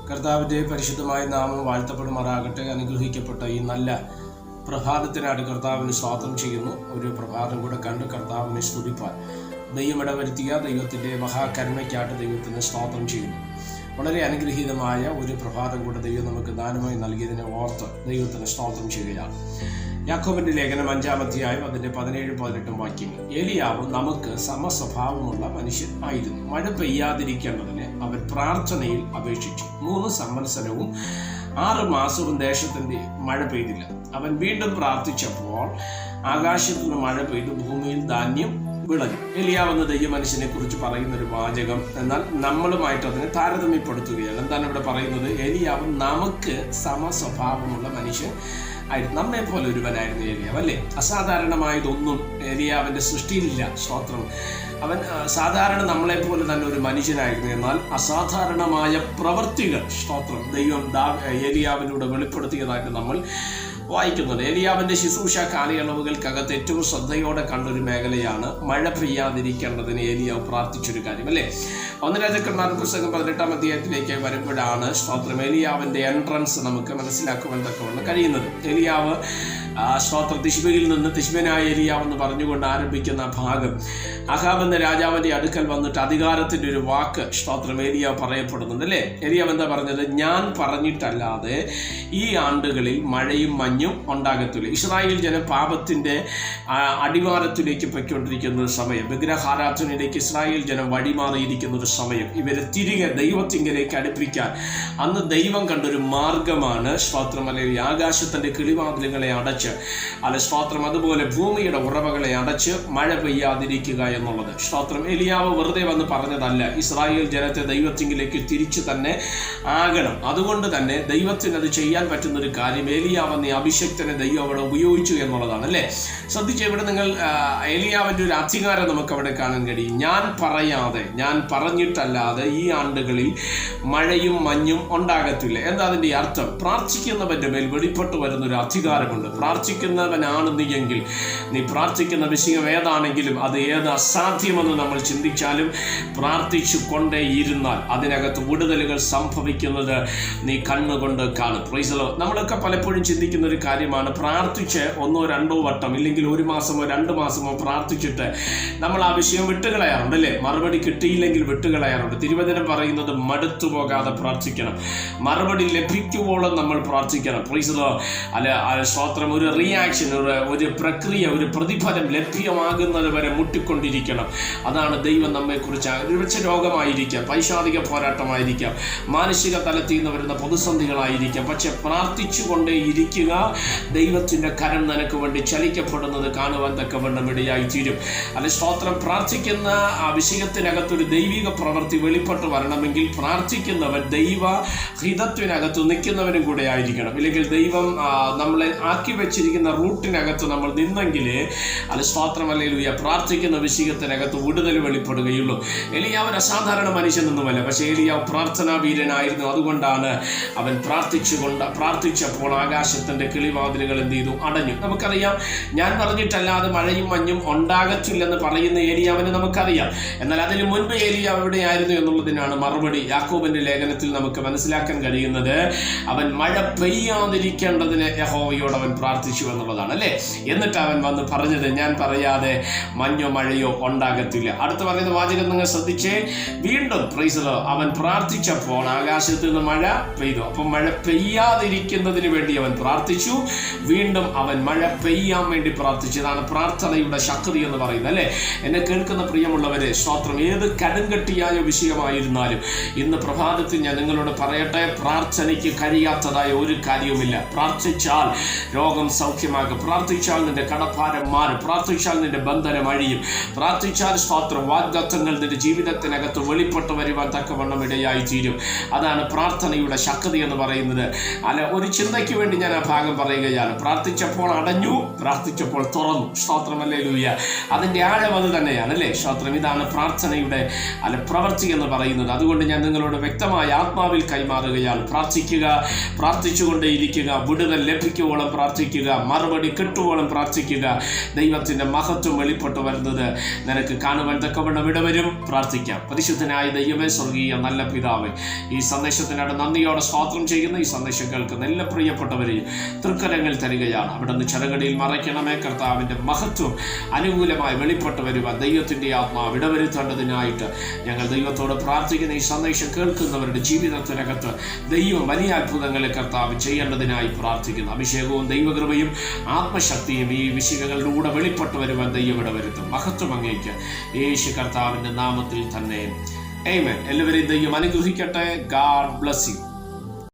കർത്താവിൻ്റെ പരിശുദ്ധമായ നാമം വാഴ്ത്തപ്പെടുമാറാകട്ടെ. അനുഗ്രഹിക്കപ്പെട്ട ഈ നല്ല പ്രഭാതത്തിനായിട്ട് കർത്താവിന് സ്തോത്രം ചെയ്യുന്നു. ഒരു പ്രഭാതം കൂടെ കണ്ട് കർത്താവിനെ സ്തുതിപ്പാൻ ദൈവം ഇടവരുത്തിയ ദൈവത്തിൻ്റെ മഹാകരുണയ്ക്കായിട്ട് ദൈവത്തിന് സ്തോത്രം ചെയ്യുന്നു. വളരെ അനുഗ്രഹീതമായ ഒരു പ്രഭാതം കൂടെ ദൈവം നമുക്ക് ദാനമായി നൽകിയതിനെ ഓർത്ത് ദൈവത്തിന് സ്തോത്രം ചെയ്യുകയാണ്. യാക്കോബിന്റെ ലേഖനം 5-ാം അധ്യായം അതിൻ്റെ 17-18 വാക്യങ്ങൾ. ഏലിയാവ് നമുക്ക് സമസ്വഭാവമുള്ള മനുഷ്യൻ ആയിരുന്നു. മഴ പെയ്യാതിരിക്കേണ്ടതിന് അവൻ പ്രാർത്ഥനയിൽ അപേക്ഷിച്ചു. 3 സംവത്സരവും 6 മാസവും ദേശത്തിന്റെ മഴ പെയ്തില്ല. അവൻ വീണ്ടും പ്രാർത്ഥിച്ചപ്പോൾ ആകാശത്തുനിന്ന് മഴ പെയ്തു ഭൂമിയിൽ ധാന്യം വിളഞ്ഞു. ഏലിയാവ് എന്ന ദൈവമനുഷ്യനെ കുറിച്ച് പറയുന്ന ഒരു വാചകം, എന്നാൽ നമ്മളുമായിട്ട് അതിനെ താരതമ്യപ്പെടുത്തുകയാണ്. എന്താണ് ഇവിടെ പറയുന്നത്? ഏലിയാവ് നമുക്ക് സമസ്വഭാവമുള്ള മനുഷ്യൻ ആയിരുന്നു. നമ്മെ പോലെ ഒരുവനായിരുന്നു ഏലിയാവ്, അല്ലേ? അസാധാരണമായതൊന്നും ഏലിയാവിന്റെ സൃഷ്ടിയിലില്ല. സ്തോത്രം. അവൻ സാധാരണ നമ്മളെപ്പോലെ തന്നെ ഒരു മനുഷ്യനായിരുന്നു. എന്നാൽ അസാധാരണമായ പ്രവൃത്തികൾ, സ്തോത്രം, ദൈവം ഏലിയാവിലൂടെ വെളിപ്പെടുത്തിയതായിട്ട് നമ്മൾ വായിക്കുന്നത്. ഏലിയാവിന്റെ ശുശ്രൂഷ കാലയളവുകൾക്കകത്ത് ഏറ്റവും ശ്രദ്ധയോടെ കണ്ടൊരു മേഖലയാണ് മഴ പെയ്യാതിരിക്കേണ്ടതിന് ഏലിയാവ് പ്രാർത്ഥിച്ചൊരു കാര്യം, അല്ലേ? 1 രാജാക്കന്മാരുടെ പുസ്തകം 18-ാം അധ്യായത്തിലേക്ക് വരുമ്പോഴാണ് സ്തോത്രം ഏലിയാവിന്റെ എൻട്രൻസ് നമുക്ക് മനസ്സിലാക്കുവാൻ തക്കവണ്ണം കഴിയുന്നത്. ഏലിയാവ് സ്തോത്രം തിശ്ബനായ ഏലിയാവ് എന്ന് പറഞ്ഞുകൊണ്ട് ആരംഭിക്കുന്ന ഭാഗം അഹാബ് എന്ന രാജാവിന്റെ അടുക്കൽ വന്നിട്ട് അധികാരത്തിന്റെ ഒരു വാക്ക് സ്തോത്രം ഏലിയാവ് പറയപ്പെടുന്നുണ്ട്, അല്ലേ? ഏലിയാവ് എന്താ പറഞ്ഞത്? ഞാൻ പറഞ്ഞിട്ടല്ലാതെ ഈ ആണ്ടുകളിൽ മഴയും മഞ്ഞും ഉണ്ടാകത്തില്ല. ഇസ്രായേൽ ജനം പാപത്തിന്റെ അടിവാരത്തിലേക്ക് പൊയ്ക്കൊണ്ടിരിക്കുന്ന ഒരു സമയം, വിഗ്രഹാരാധനയിലേക്ക് ഇസ്രായേൽ ജനം വഴിമാറിയിരിക്കുന്ന ഒരു സമയം. ഇവരെ തിരികെ ദൈവത്തിങ്കലേക്ക് അടുപ്പിക്കാൻ അന്ന് ദൈവം കണ്ടൊരു മാർഗമാണ് സ്തോത്രം, അല്ലെങ്കിൽ ആകാശത്തിന്റെ കിളിവാതിലുകളെ അടച്ച്, അല്ലെ സ്തോത്രം, അതുപോലെ ഭൂമിയുടെ ഉറവകളെ അടച്ച് മഴ പെയ്യാതിരിക്കുക എന്നുള്ളത്. സ്തോത്രം. ഏലിയാവ് വെറുതെ വന്ന് പറഞ്ഞതല്ല. ഇസ്രായേൽ ജനത്തെ ദൈവത്തിങ്കിലേക്ക് തിരിച്ചു തന്നെ ആകണം. അതുകൊണ്ട് തന്നെ ദൈവത്തിന് അത് ചെയ്യാൻ പറ്റുന്ന ഒരു കാര്യം ഏലിയാവ് എന്ന അഭിഷക്തനെ ദൈവം അവിടെ ഉപയോഗിച്ചു എന്നുള്ളതാണ്, അല്ലേ? ശ്രദ്ധിച്ച്, ഇവിടെ നിങ്ങൾ ഏലിയാവിന്റെ ഒരു അധികാരം നമുക്ക് അവിടെ കാണാൻ കഴിയും. ഞാൻ പറയാതെ, ഞാൻ പറഞ്ഞിട്ടല്ലാതെ ഈ ആണ്ടുകളിൽ മഴയും മഞ്ഞും ഉണ്ടാകത്തില്ല. എന്താ അതിന്റെ അർത്ഥം? പ്രാർത്ഥിക്കുന്നവന്റെ മേൽ വെളിപ്പെട്ടു വരുന്ന ഒരു അധികാരമുണ്ട്. പ്രാർത്ഥിക്കുന്നവനാണ് നീ എങ്കിൽ, നീ പ്രാർത്ഥിക്കുന്ന വിഷയം ഏതാണെങ്കിലും അത് ഏത് അസാധ്യമെന്ന് നമ്മൾ ചിന്തിച്ചാലും പ്രാർത്ഥിച്ചു കൊണ്ടേ ഇരുന്നാൽ അതിനകത്ത് വിടുതലുകൾ സംഭവിക്കുന്നത് നീ കണ്ണുകൊണ്ട് കാണും. Praise the Lord. നമ്മളൊക്കെ പലപ്പോഴും ചിന്തിക്കുന്ന ഒരു കാര്യമാണ്, പ്രാർത്ഥിച്ച് 1-2 വട്ടം ഇല്ലെങ്കിൽ 1 മാസമോ 2 മാസമോ പ്രാർത്ഥിച്ചിട്ട് നമ്മൾ ആ വിഷയം വിട്ടുകളയാറുണ്ട്, അല്ലേ? മറുപടി കിട്ടിയില്ലെങ്കിൽ വിട്ടുകളയാറുണ്ട്. തിരുവചനം പറയുന്നത് മടുത്തു പോകാതെ പ്രാർത്ഥിക്കണം, മറുപടി ലഭിക്കുവോളം നമ്മൾ പ്രാർത്ഥിക്കണം. Praise the Lord. അല്ല സ്തോത്രം, ഒരു റിയാക്ഷൻ, ഒരു പ്രക്രിയ, ഒരു പ്രതിഫലം ലഭ്യമാകുന്നത് വരെ മുട്ടിക്കൊണ്ടിരിക്കണം. അതാണ് ദൈവം നമ്മെക്കുറിച്ച്. ഒരുപക്ഷെ രോഗമായിരിക്കാം, പൈശാചിക പോരാട്ടമായിരിക്കാം, മാനസിക തലത്തിൽ നിന്ന് വരുന്ന പ്രതിസന്ധികളായിരിക്കാം, പക്ഷെ പ്രാർത്ഥിച്ചു കൊണ്ടേ ഇരിക്കുക. ദൈവത്തിന്റെ കരം നിനക്ക് വേണ്ടി ചലിക്കപ്പെടുന്നത് കാണുവാൻ തക്കവണ്ണം ഇടയായി തീരും. അല്ലെ സ്തോത്രം. പ്രാർത്ഥിക്കുന്ന ആ വിഷയത്തിനകത്തൊരു ദൈവിക പ്രവൃത്തി വെളിപ്പെട്ട് വരണമെങ്കിൽ പ്രാർത്ഥിക്കുന്നവൻ ദൈവ ഹിതത്തിനകത്ത് നിൽക്കുന്നവനും കൂടെ ആയിരിക്കണം. ഇല്ലെങ്കിൽ ദൈവം നമ്മളെ ആക്കി വെച്ചിരിക്കുന്ന റൂട്ടിനകത്ത് നമ്മൾ നിന്നെങ്കിൽ അല്ല സ്തോത്രം, ഹല്ലേലൂയ, പ്രാർത്ഥിക്കുന്ന വിഷയത്തിനകത്ത് വിടുതൽ വെളിപ്പെടുകയുള്ളൂ. ഏലിയാവ് അസാധാരണ മനുഷ്യനൊന്നുമല്ല, പക്ഷേ ഏലിയാവ് പ്രാർത്ഥനാ വീരനായിരുന്നു. അതുകൊണ്ടാണ് അവൻ പ്രാർത്ഥിച്ചപ്പോൾ ആകാശത്തിന്റെ കിളിവാതിലുകൾ എന്ത് ചെയ്തു? അടഞ്ഞു. നമുക്കറിയാം, ഞാൻ പറഞ്ഞിട്ടല്ലാതെ മഴയും മഞ്ഞും ഉണ്ടാകത്തില്ലെന്ന് പറയുന്ന ഏലിയാവിനെ നമുക്കറിയാം. എന്നാൽ അതിന് മുൻപ് ഏലിയാവ് എവിടെയായിരുന്നു എന്നുള്ളതിനാണ് മറുപടി യാക്കോബിന്റെ ലേഖനത്തിൽ നമുക്ക് മനസ്സിലാക്കാൻ കഴിയുന്നത്. അവൻ മഴ പെയ്യാതിരിക്കേണ്ടതിന് യഹോവയോട് അവൻ പ്രാർത്ഥിച്ചു എന്നുള്ളതാണ്, അല്ലേ? എന്നിട്ട് അവൻ വന്ന് പറഞ്ഞത്, ഞാൻ പറയാതെ മഞ്ഞോ മഴയോ ഉണ്ടാകത്തില്ല. അടുത്ത് പറയുന്ന വാചകം നിങ്ങൾ ശ്രദ്ധിച്ചേ. വീണ്ടും പ്രൈസ് ദി ലോർഡ്, അവൻ പ്രാർത്ഥിച്ചപ്പോൾ ആകാശത്ത് നിന്ന് മഴ പെയ്തു. അപ്പം മഴ പെയ്യാതിരിക്കുന്നതിന് വേണ്ടി അവൻ പ്രാർത്ഥിച്ചു. വീണ്ടും അവൻ മഴ പെയ്യാൻ വേണ്ടി പ്രാർത്ഥിച്ചു. ഇതാണ് പ്രാർത്ഥനയുടെ ശക്തി എന്ന് പറയുന്നത്, അല്ലേ? എന്നെ കേൾക്കുന്ന പ്രിയമുള്ളവരെ, സ്തോത്രം, ഏത് കടുങ്കട്ടിയായ വിഷയമായിരുന്നാലും ഇന്ന് പ്രഭാതത്തിൽ ഞാൻ നിങ്ങളോട് പറയട്ടെ, പ്രാർത്ഥനയ്ക്ക് കഴിയാത്തതായ ഒരു കാര്യവുമില്ല. പ്രാർത്ഥിച്ചാൽ രോഗം സൗഖ്യമാകും, പ്രാർത്ഥിച്ചാൽ നിന്റെ കടഭാരം മാറും, പ്രാർത്ഥിച്ചാൽ നിന്റെ ബന്ധനം അഴിയും, പ്രാർത്ഥിച്ചാൽ സ്തോത്രം വാഗ്ദത്തങ്ങൾ നിന്റെ ജീവിതത്തിനകത്ത് വെളിപ്പെട്ടു വരുവാൻ തക്കവണ്ണം ഇടയായി തീരും. അതാണ് പ്രാർത്ഥനയുടെ ശക്തി എന്ന് പറയുന്നത്. അല്ല, ഒരു ചിന്തയ്ക്ക് വേണ്ടി ഞാൻ ആ ഭാഗം പറയുകയാണ്. പ്രാർത്ഥിച്ചപ്പോൾ അടഞ്ഞു, പ്രാർത്ഥിച്ചപ്പോൾ തുറന്നു. സ്തോത്രം, ഹല്ലേലൂയ. അതിന്റെ ആഴം അത് തന്നെയാണ്, അല്ലേ? സ്തോത്രം. ഇതാണ് പ്രാർത്ഥനയുടെ പ്രവൃത്തി എന്ന് പറയുന്നത്. അതുകൊണ്ട് ഞാൻ നിങ്ങളോട് വ്യക്തമായ ആത്മാവിൽ കൈമാറുകയാണ്. പ്രാർത്ഥിക്കുക, പ്രാർത്ഥിച്ചുകൊണ്ടേയിരിക്കുക, വിടുതൽ ലഭിക്കുവോളം പ്രാർത്ഥിക്കുക. പ്രാർത്ഥിക്കുക, മറുപടി കിട്ടുവോളം പ്രാർത്ഥിക്കുക. ദൈവത്തിൻ്റെ മഹത്വം വെളിപ്പെട്ടു വരുന്നത് നിനക്ക് കാണുവാൻ തക്കവണ്ണം ഇടവരും. പ്രാർത്ഥിക്കാം. പരിശുദ്ധനായ ദൈവമേ, സ്വർഗീയ നല്ല പിതാവേ, ഈ സന്ദേശത്തിനാണ് നന്ദിയോടെ സ്തോത്രം ചെയ്യുന്ന ഈ സന്ദേശം കേൾക്കുന്ന എല്ലാ പ്രിയപ്പെട്ടവരെയും തൃക്കരങ്ങൾ തരികയാണ്. അവിടെ നിന്ന് ചരകടിയിൽ മറയ്ക്കണമേ. കർത്താവിൻ്റെ മഹത്വം അനുകൂലമായി വെളിപ്പെട്ടു വരുവാൻ ദൈവത്തിൻ്റെ ആത്മാവ് ഇടവരുത്തേണ്ടതിനായിട്ട് ഞങ്ങൾ ദൈവത്തോട് പ്രാർത്ഥിക്കുന്ന. ഈ സന്ദേശം കേൾക്കുന്നവരുടെ ജീവിതത്തിനകത്ത് ദൈവം വലിയ അത്ഭുതങ്ങളെ കർത്താവ് ചെയ്യേണ്ടതിനായി പ്രാർത്ഥിക്കുന്നു. അഭിഷേകവും ദൈവകൃപയും ആത്മശക്തിയും ഈ വിഷയങ്ങളിലൂടെ വെളിപ്പെട്ടു വരുവാൻ ദൈവം ഇടവരുത്തും. മഹത്വം അങ്ങേക്ക് യേശു കർത്താവിൻ്റെ നാമത്തിൽ തന്നെ. ആമേൻ. എല്ലാവരെയും ദൈവം അനുഗ്രഹിക്കട്ടെ. God bless you.